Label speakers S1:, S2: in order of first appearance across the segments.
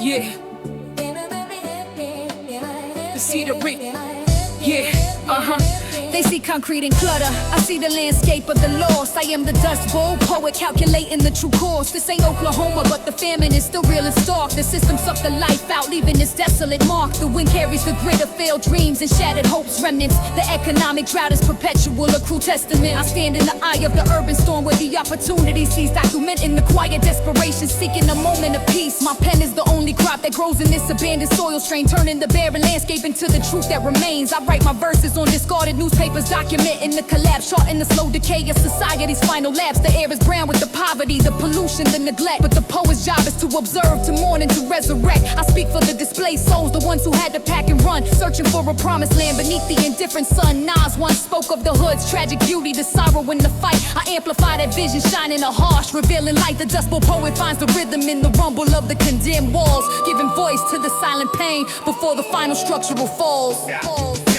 S1: Yeah. The cedar brick. Yeah.
S2: They see concrete and clutter, I see the landscape of the lost. I am the dust bowl poet calculating the true course. This ain't Oklahoma, but the famine is still real and stark. The system sucked the life out, leaving this desolate mark. The wind carries the grit of failed dreams and shattered hopes remnants. The economic drought is perpetual, a cruel testament. I stand in the eye of the urban storm where the opportunity sees, documenting the quiet desperation, seeking a moment of peace. My pen is the only crop that grows in this abandoned soil strain, turning the barren landscape into the truth that remains. I write my verses on discarded newspapers, documenting the collapse, charting the slow decay of society's final lapse. The air is brown with the poverty, the pollution, the neglect, but the poet's job is to observe, to mourn, and to resurrect. I speak for the displaced souls, the ones who had to pack and run, searching for a promised land beneath the indifferent sun. Nas once spoke of the hood's tragic beauty, the sorrow in the fight. I amplify that vision, shining a harsh, revealing light. The Dust Bowl poet finds the rhythm in the rumble of the condemned walls, giving voice to the silent pain before the final structural falls.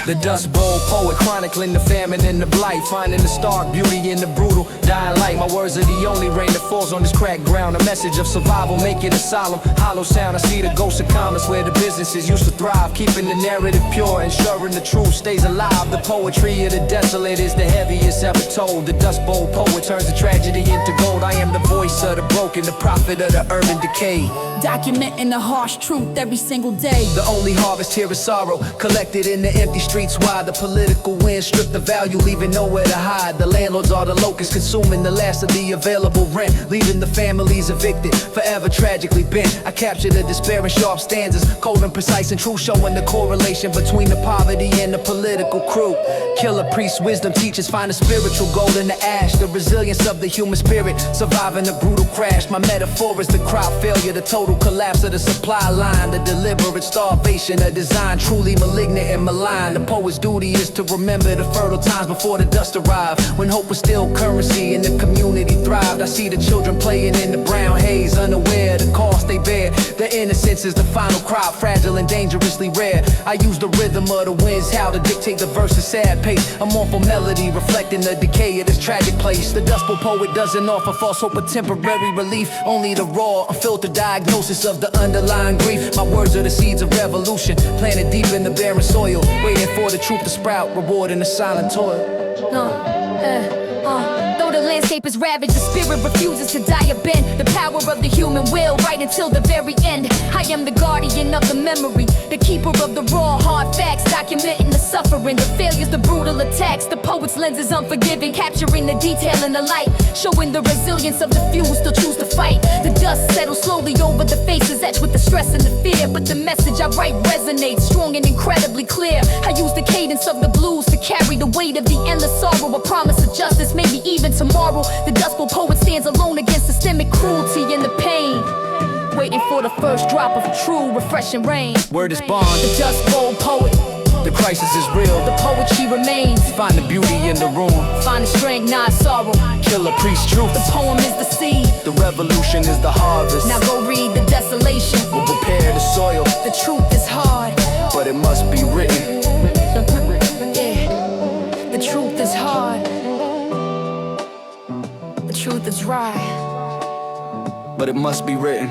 S3: The Dust Bowl poet chronicling the famine and the blight, finding the stark beauty in the brutal dying light. My words are the only rain that falls on this cracked ground, a message of survival, making a solemn, hollow sound. I see the ghosts of commerce where the businesses used to thrive, keeping the narrative pure, ensuring the truth stays alive. The poetry of the desolate is the heaviest ever told. The Dust Bowl poet turns the tragedy into gold. I am the voice of the broken, the prophet of the urban decay,
S2: documenting the harsh truth every single day.
S3: The only harvest here is sorrow, collected in the empty streets wide. The political wind stripped the value, leaving nowhere to hide. The landlords are the locusts, consuming the last of the available rent, leaving the families evicted, forever tragically bent. I capture the despair in sharp stanzas, cold and precise and true, showing the correlation between the poverty and the political crew. Killer priests, wisdom teachers, find the spiritual gold in the ash. The resilience of the human spirit, surviving a brutal crash. My metaphor is the crop failure, the total collapse of the supply line, the deliberate starvation, a design truly malignant and malign. The poet's duty is to remember the fertile times before the dust arrived, when hope was still currency and the community thrived. I see the children playing in the brown haze, unaware of the cost they bear. The innocence is the final crop, fragile and dangerously rare. I use the rhythm of the wind's howl to dictate the verse's sad pace, a mournful melody reflecting the decay of this tragic place. The Dust Bowl poet doesn't offer false hope or temporary relief, only the raw, unfiltered diagnosis of the underlying grief. My words are the seeds of revolution, planted deep in the barren soil, waiting for the truth to sprout, rewarding the silent toil.
S2: Though the landscape is ravaged, the spirit refuses to die or bend. The power of the human will, right until the very end. I am the guardian of the memory, the keeper of the raw, hard facts, documenting the suffering, the failures, the brutal attacks. The poet's lens is unforgiving, capturing the detail and the light, showing the resilience of the few who still choose to fight. The dust settles slowly over the faces, etched with the stress and the fear, but the message I write resonates strong and incredibly clear. I use the cadence of the blues to carry the weight of the endless sorrow, a promise of justice, maybe even tomorrow. The Dust Bowl poet stands alone against systemic cruelty and the pain, waiting for the first drop of true refreshing rain.
S3: Word is bond.
S2: The Dust Bowl poet,
S3: the crisis is real,
S2: the poetry remains.
S3: Find the beauty in the room,
S2: Find the strength, not sorrow.
S3: Killer priest truth.
S2: The poem is the seed,
S3: The revolution is the harvest.
S2: now go read the desolation.
S3: We'll prepare the soil,
S2: The truth is hard,
S3: but it must be written.
S2: yeah. The truth is hard, the truth is right.
S3: But it must be written.